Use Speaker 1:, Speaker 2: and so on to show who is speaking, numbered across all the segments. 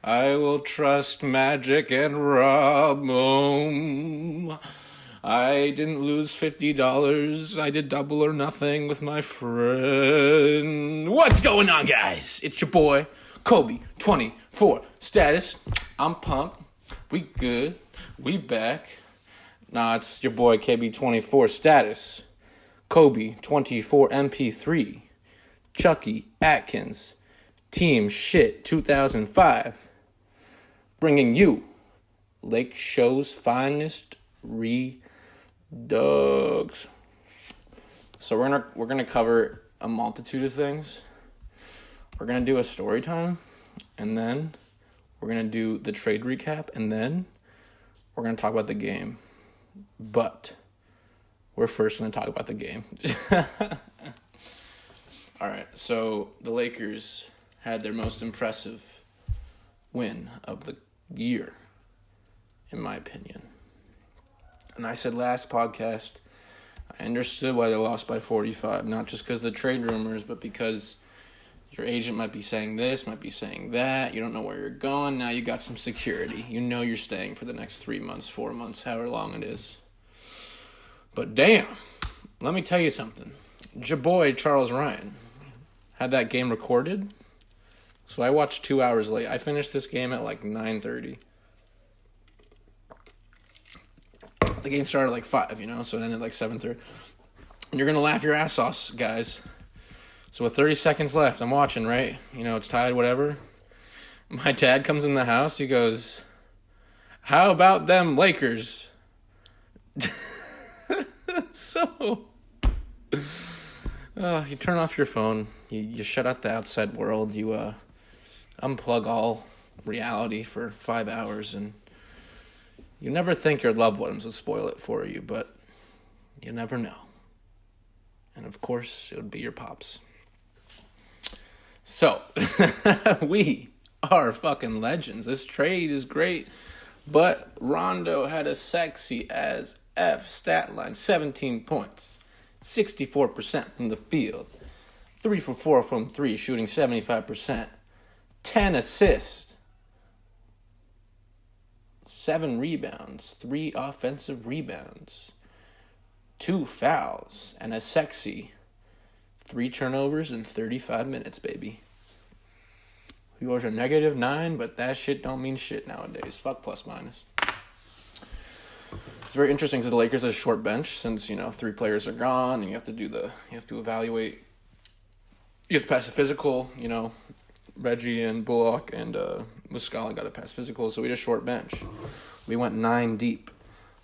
Speaker 1: I will trust magic and rob 'em. I didn't lose $50. I did double or nothing with my friend. What's going on, guys? It's your boy, Kobe, 24. Status, I'm pumped. We good. We back. Nah, it's your boy, KB24. Status, Kobe, 24 MP3. Chucky Atkins. Team Shit 2005. Bringing you Lakeshow's finest REDUX. So we're gonna cover a multitude of things. We're gonna do a story time, and then we're gonna do the trade recap, and then we're gonna talk about the game. But we're first gonna talk about the game. All right, so the Lakers had their most impressive win of the year, in my opinion. And I said last podcast, I understood why they lost by 45, not just because of the trade rumors, but because your agent might be saying this, might be saying that. You don't know where you're going. Now you got some security. You know you're staying for the next 3 months, 4 months, however long it is. But damn, let me tell you something. Your boy, Charles Ryan, had that game recorded. So I watched 2 hours late. I finished this game at like 9:30. The game started like 5, so it ended like 7:30. And you're going to laugh your ass off, guys. So with 30 seconds left, I'm watching, right? It's tied, whatever. My dad comes in the house. He goes, "How about them Lakers?" So, you turn off your phone. You shut out the outside world. You unplug all reality for 5 hours, and you never think your loved ones would spoil it for you, but you never know. And of course, it would be your pops. So, we are fucking legends. This trade is great, but Rondo had a sexy as F stat line, 17 points, 64% from the field, 3 for 4 from 3, shooting 75%, 10 assists, 7 rebounds, 3 offensive rebounds, 2 fouls, and a sexy 3 turnovers in 35 minutes, baby. Yours are -9, but that shit don't mean shit nowadays. Fuck plus minus. It's very interesting because the Lakers have a short bench since, 3 players are gone, and you have to evaluate. You have to pass a physical, Reggie and Bullock and Muscala got to pass physical, so we had a short bench. We went 9 deep,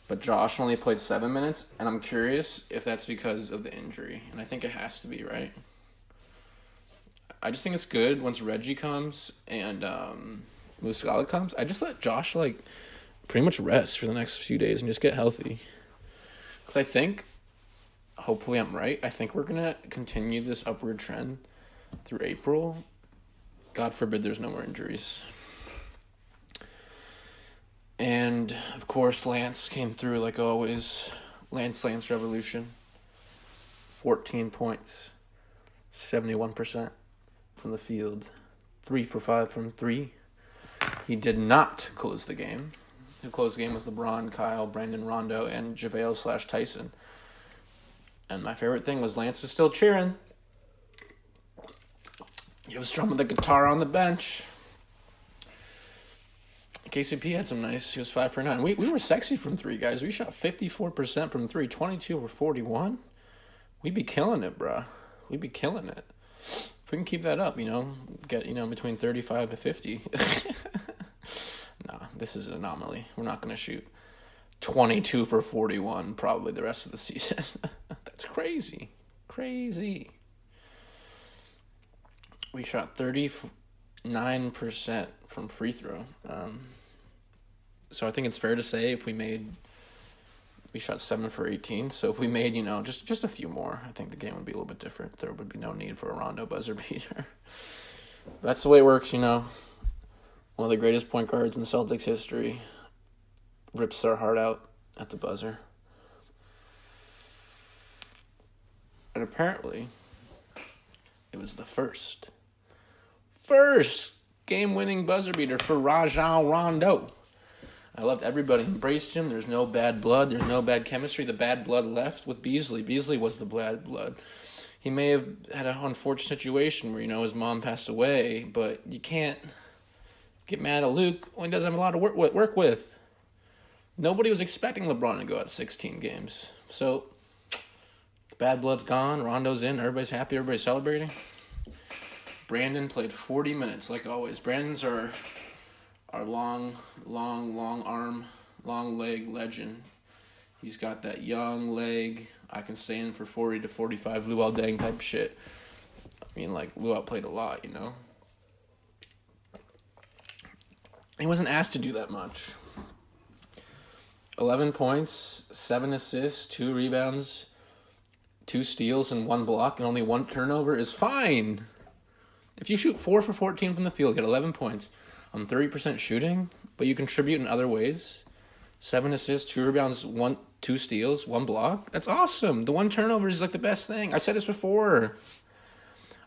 Speaker 1: but Josh only played 7 minutes, and I'm curious if that's because of the injury, and I think it has to be, right? I just think it's good once Reggie comes and Muscala comes. I just let Josh, pretty much rest for the next few days and just get healthy. Because I think, hopefully I'm right, I think we're going to continue this upward trend through April. God forbid there's no more injuries. And, of course, Lance came through like always. Lance Revolution. 14 points. 71% from the field. 3 for 5 from 3. He did not close the game. Who closed the game was LeBron, Kyle, Brandon, Rondo, and JaVale/Tyson. And my favorite thing was Lance was still cheering. He was strumming the guitar on the bench. KCP had some nice. He was 5 for 9. We were sexy from 3, guys. We shot 54% from 3, 22 for 41. We be killing it, bruh. We be killing it. If we can keep that up, get, between 35 to 50. Nah, this is an anomaly. We're not going to shoot 22 for 41 probably the rest of the season. That's crazy. Crazy. We shot 39% from free throw. So I think it's fair to say we shot 7 for 18. So if we made, just a few more, I think the game would be a little bit different. There would be no need for a Rondo buzzer beater. That's the way it works, One of the greatest point guards in Celtics history rips their heart out at the buzzer. And apparently, it was the first game-winning buzzer beater for Rajon Rondo. I loved everybody embraced him. There's no bad blood. There's no bad chemistry. The bad blood left with Beasley. Beasley was the bad blood. He may have had an unfortunate situation where, his mom passed away, but you can't get mad at Luke when he doesn't have a lot to work with. Nobody was expecting LeBron to go out 16 games. So, the bad blood's gone. Rondo's in. Everybody's happy. Everybody's celebrating. Brandon played 40 minutes, like always. Brandon's our long arm, long leg legend. He's got that young leg. I can stay in for 40 to 45 Luol Deng type shit. I mean, Luol played a lot, He wasn't asked to do that much. 11 points, 7 assists, 2 rebounds, 2 steals, and 1 block, and only 1 turnover is fine. If you shoot 4 for 14 from the field, get 11 points on 30% shooting, but you contribute in other ways, 7 assists, 2 rebounds, 2 steals, 1 block, that's awesome. The 1 turnover is the best thing. I said this before.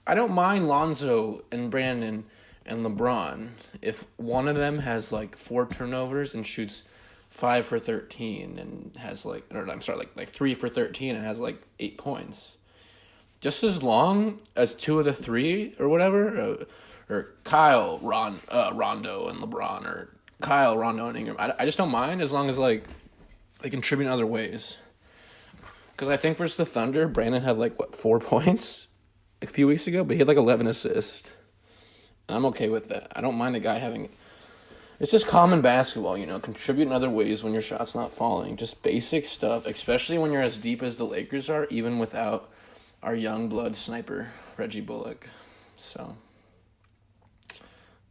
Speaker 1: I don't mind Lonzo and Brandon and LeBron if one of them has 4 turnovers and shoots 5 for 13 and has 3 for 13 and has 8 points. Just as long as 2 of the 3 or whatever, or Kyle, Rondo and LeBron, or Kyle, Rondo and Ingram. I just don't mind as long as they contribute in other ways. Because I think versus the Thunder, Brandon had 4 points a few weeks ago, but he had 11 assists. And I'm okay with that. I don't mind the guy having. It's just common basketball, contribute in other ways when your shot's not falling. Just basic stuff, especially when you're as deep as the Lakers are, even without our young blood sniper, Reggie Bullock. So,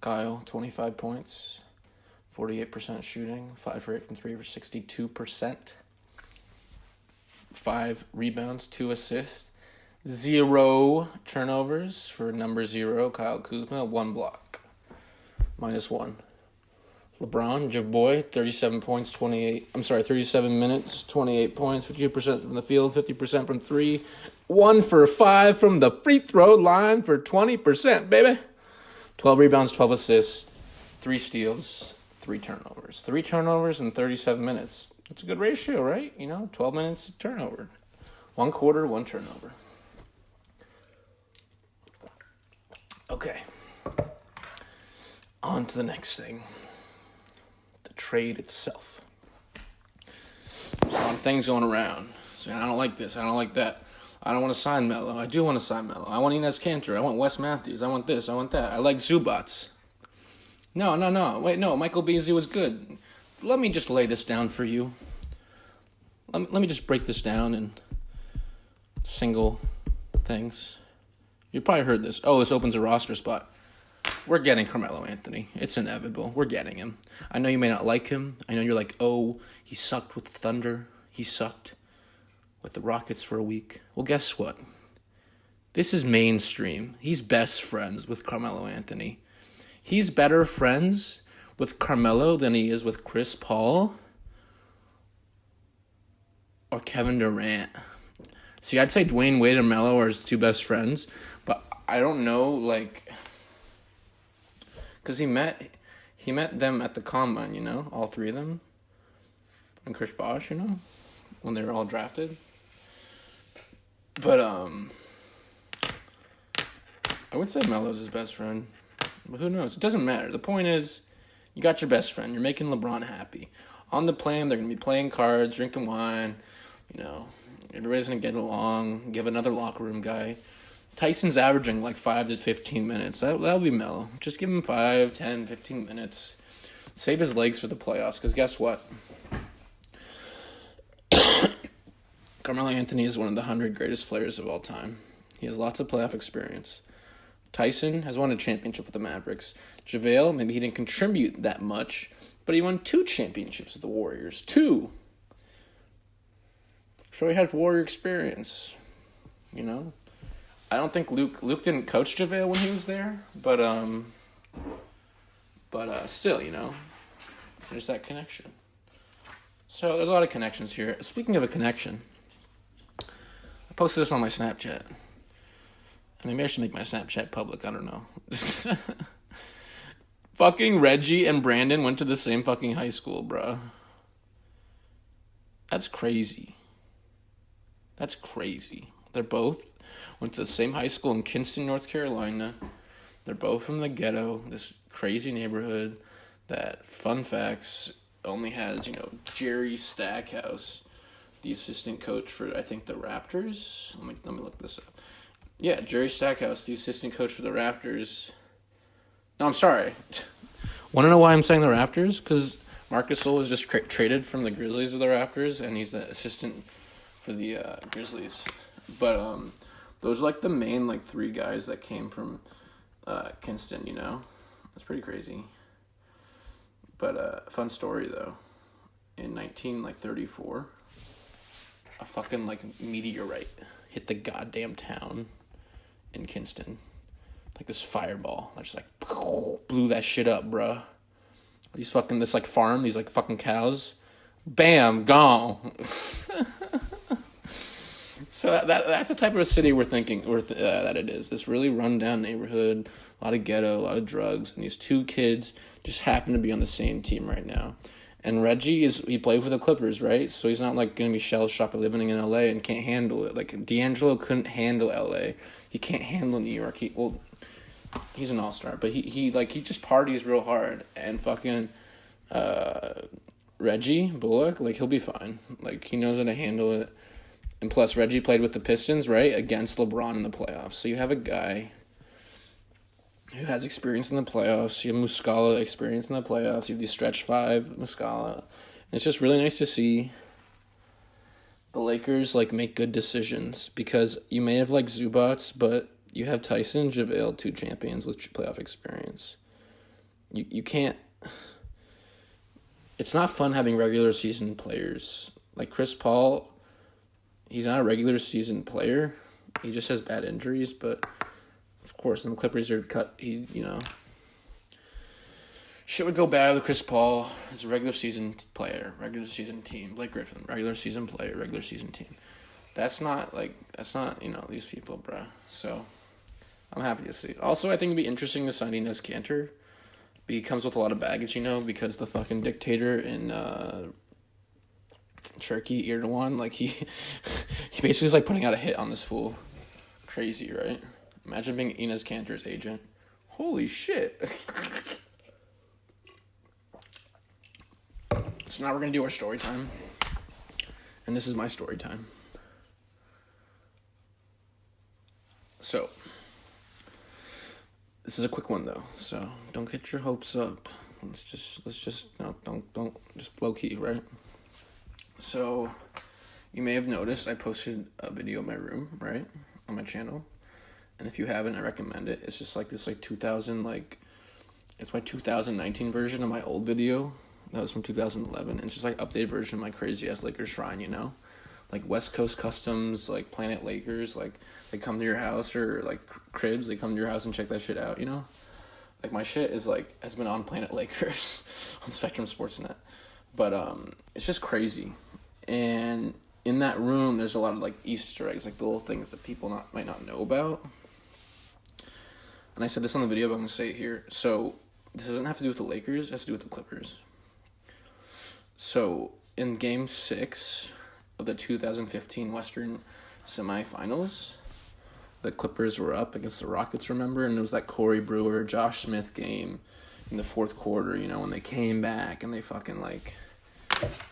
Speaker 1: Kyle, 25 points, 48% shooting, 5 for 8 from 3 for 62%. 5 rebounds, 2 assists, 0 turnovers for number 0, Kyle Kuzma, 1 block, -1. LeBron, your boy, 37 minutes, 28 points, 52% from the field, 50% from 3, 1 for 5 from the free throw line for 20%, baby. 12 rebounds, 12 assists, 3 steals, 3 turnovers. 3 turnovers in 37 minutes. That's a good ratio, right? 12 minutes turnover. 1 quarter, 1 turnover. Okay. On to the next thing. The trade itself. There's a lot of things going around. Saying, I don't like this, I don't like that. I don't want to sign Melo. I do want to sign Melo. I want Enes Kanter. I want Wes Matthews. I want this. I want that. I like Zubats. No. Wait, no. Michael Beasley was good. Let me just lay this down for you. Let me just break this down in single things. You probably heard this. Oh, this opens a roster spot. We're getting Carmelo Anthony. It's inevitable. We're getting him. I know you may not like him. I know you're like, oh, he sucked with the Thunder. He sucked with the Rockets for a week. Well, guess what? This is mainstream. He's best friends with Carmelo Anthony. He's better friends with Carmelo than he is with Chris Paul or Kevin Durant. See, I'd say Dwayne Wade and Melo are his 2 best friends, but I don't know, because he met them at the Combine, all 3 of them, and Chris Bosh, when they were all drafted. But, I would say Melo's his best friend, but who knows? It doesn't matter. The point is, you got your best friend. You're making LeBron happy. On the plane, they're going to be playing cards, drinking wine, everybody's going to get along, give another locker room guy. Tyson's averaging 5 to 15 minutes. That'll be Melo. Just give him 5, 10, 15 minutes. Save his legs for the playoffs, because guess what? Carmelo Anthony is one of the 100 greatest players of all time. He has lots of playoff experience. Tyson has won a championship with the Mavericks. JaVale, maybe he didn't contribute that much, but he won 2 championships with the Warriors. 2. So he had Warrior experience, I don't think Luke didn't coach JaVale when he was there, but still, there's that connection. So there's a lot of connections here. Speaking of a connection, I posted this on my Snapchat. Maybe I should make my Snapchat public. I don't know. Fucking Reggie and Brandon went to the same fucking high school, bro. That's crazy. That's crazy. They're both went to the same high school in Kinston, North Carolina. They're both from the ghetto, this crazy neighborhood that, fun facts, only has, Jerry Stackhouse, the assistant coach for, I think, the Raptors. Let me look this up. Yeah, Jerry Stackhouse, the assistant coach for the Raptors. No, I'm sorry. Want to know why I'm saying the Raptors? Because Marc Gasol was just traded from the Grizzlies to the Raptors, and he's the assistant for the Grizzlies. But those are like the main like three guys that came from Kinston. That's pretty crazy. But fun story though. In 1934, a fucking like meteorite hit the goddamn town in Kinston. Like this fireball that just like blew that shit up, bruh. This like farm, these like fucking cows, bam, gone. So that's the type of a city we're thinking that it is. This really run-down neighborhood, a lot of ghetto, a lot of drugs, and these two kids just happen to be on the same team right now. And Reggie he played for the Clippers, right? So he's not like gonna be shell-shocked living in LA and can't handle it. Like D'Angelo couldn't handle LA. He can't handle New York. He's an all-star, but he just parties real hard, and fucking Reggie Bullock, like, he'll be fine. Like, he knows how to handle it. And plus, Reggie played with the Pistons, right, against LeBron in the playoffs. So you have a guy who has experience in the playoffs. You have Muscala experience in the playoffs. You have the stretch five, Muscala. And it's just really nice to see the Lakers, like, make good decisions, because you may have, like, Zubats, but you have Tyson, JaVale, two champions with playoff experience. You can't... It's not fun having regular season players. Like Chris Paul, he's not a regular season player. He just has bad injuries, but of course, when the Clippers are cut, shit would go bad with Chris Paul as a regular season player, regular season team. Blake Griffin, regular season player, regular season team. That's not, these people, bruh. So, I'm happy to see it. Also, I think it'd be interesting to sign Enes Kanter. He comes with a lot of baggage, because the fucking dictator in Turkey, Erdogan, like, he basically is, like, putting out a hit on this fool. Crazy, right? Imagine being Enes Kanter's agent. Holy shit. So now we're going to do our story time. And this is my story time. So, this is a quick one though, so don't get your hopes up. Let's just don't just low key, right? So, you may have noticed I posted a video in my room, right, on my channel, and if you haven't, I recommend it. It's just like this, like 2000, it's my 2019 version of my old video that was from 2011. And it's just like updated version of my crazy ass Lakers shrine, like West Coast Customs, like Planet Lakers, like they come to your house, or like Cribs, they come to your house and check that shit out, Like my shit is has been on Planet Lakers on Spectrum Sportsnet. But it's just crazy. And in that room there's a lot of like Easter eggs, like little things that people might not know about. And I said this on the video, but I'm gonna say it here. So this doesn't have to do with the Lakers, it has to do with the Clippers. So in game 6 of the 2015 Western semifinals, the Clippers were up against the Rockets, remember? And it was that Corey Brewer, Josh Smith game in the fourth quarter, when they came back and they fucking,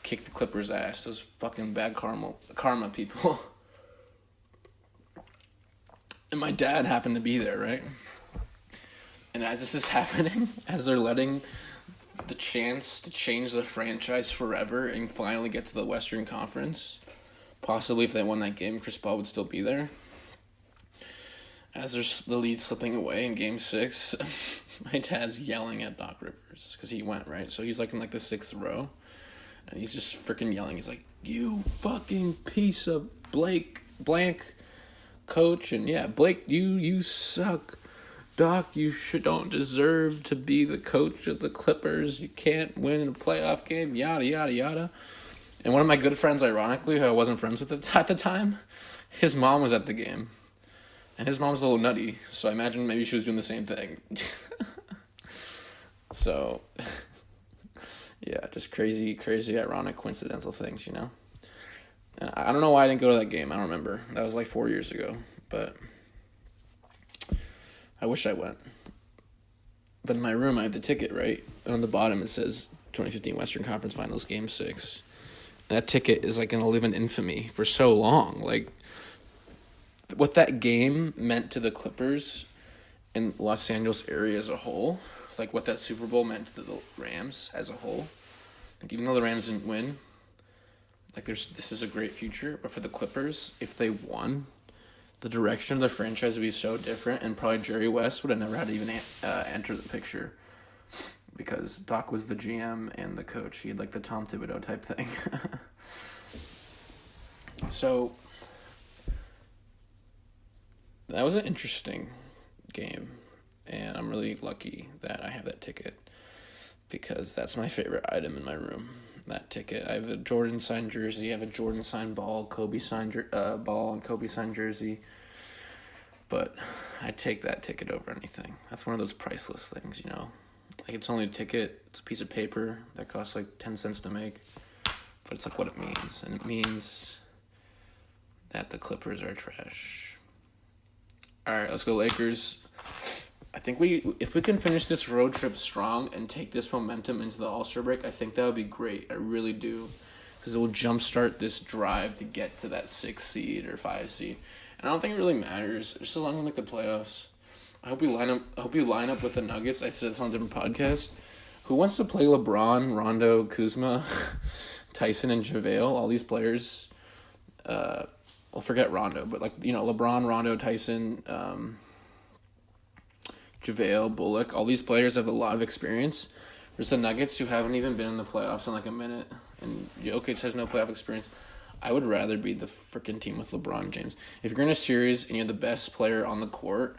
Speaker 1: kicked the Clippers' ass. Those fucking bad karma people. And my dad happened to be there, right? And as this is happening, as they're letting the chance to change the franchise forever and finally get to the Western Conference, possibly if they won that game, Chris Paul would still be there. As there's the lead slipping away in game 6, my dad's yelling at Doc Rivers because he went, right? So he's in the 6th row, and he's just freaking yelling. He's like, "You fucking piece of blank coach," and yeah, Blake, you suck. Doc, you don't deserve to be the coach of the Clippers. You can't win a playoff game, yada, yada, yada. And one of my good friends, ironically, who I wasn't friends with at the time, his mom was at the game. And his mom's a little nutty, so I imagine maybe she was doing the same thing. So, yeah, just crazy, ironic, coincidental things, And I don't know why I didn't go to that game. I don't remember. That was like 4 years ago, but I wish I went. But in my room, I have the ticket, right? And on the bottom, it says 2015 Western Conference Finals Game 6. And that ticket is like going to live in infamy for so long. Like, what that game meant to the Clippers and Los Angeles area as a whole, like what that Super Bowl meant to the Rams as a whole. Like, even though the Rams didn't win, like this is a great future. But for the Clippers, if they won, the direction of the franchise would be so different, and probably Jerry West would have never had to even enter the picture because Doc was the GM and the coach. He had like the Tom Thibodeau type thing. So that was an interesting game, and I'm really lucky that I have that ticket because that's my favorite item in my room. That ticket. I have a Jordan signed jersey. I have a Jordan signed ball, Kobe signed ball, and Kobe signed jersey. But I take that ticket over anything. That's one of those priceless things, Like, it's only a ticket. It's a piece of paper that costs like 10 cents to make. But it's like what it means, and it means that the Clippers are trash. All right, let's go Lakers. I think if we can finish this road trip strong and take this momentum into the All-Star break, I think that would be great. I really do. Because it will jumpstart this drive to get to that 6 seed or 5 seed. And I don't think it really matters. Just as long as we make the playoffs. I hope we line up with the Nuggets. I said this on a different podcast. Who wants to play LeBron, Rondo, Kuzma, Tyson, and JaVale? All these players. I'll forget Rondo, but LeBron, Rondo, Tyson, JaVale, Bullock, all these players have a lot of experience. There's the Nuggets who haven't even been in the playoffs in like a minute, and Jokic has no playoff experience. I would rather be the freaking team with LeBron James. If you're in a series and you're the best player on the court,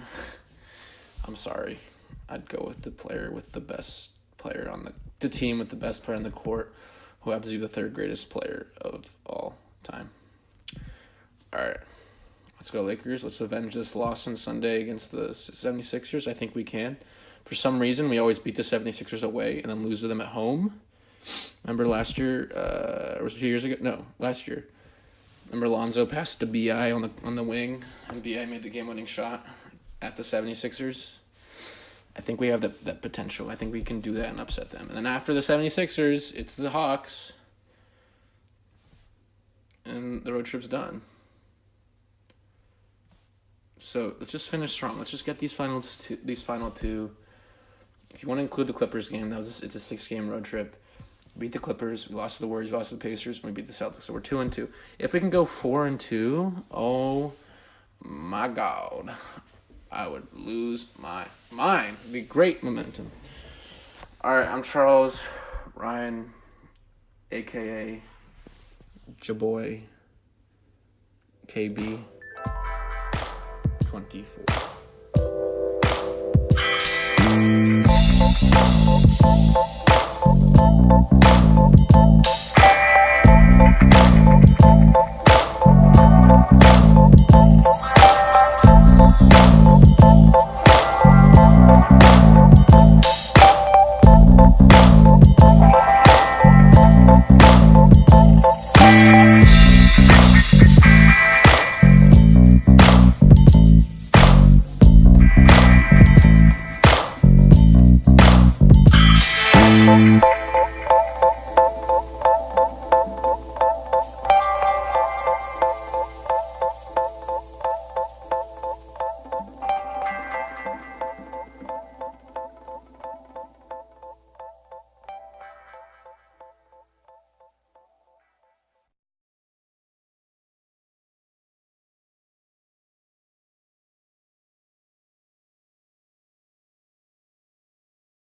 Speaker 1: I'm sorry. I'd go with the player with the best player on the team with the best player on the court, who happens to be the third greatest player of all time. All right. Let's go Lakers. Let's avenge this loss on Sunday against the 76ers. I think we can. For some reason, we always beat the 76ers away and then lose to them at home. Remember last year, or was it 2 years ago? No, last year. Remember Lonzo passed to B.I. on the wing, and B.I. made the game-winning shot at the 76ers? I think we have that potential. I think we can do that and upset them. And then after the 76ers, it's the Hawks, and the road trip's done. So let's just finish strong. Let's just get these final two. If you want to include the Clippers game, it's a 6-game road trip. Beat the Clippers. We lost to the Warriors. We lost to the Pacers. And we beat the Celtics. So we're 2-2. If we can go 4-2, oh my God, I would lose my mind. It'd be great momentum. All right, I'm Charles Ryan, aka Jaboy KB 24.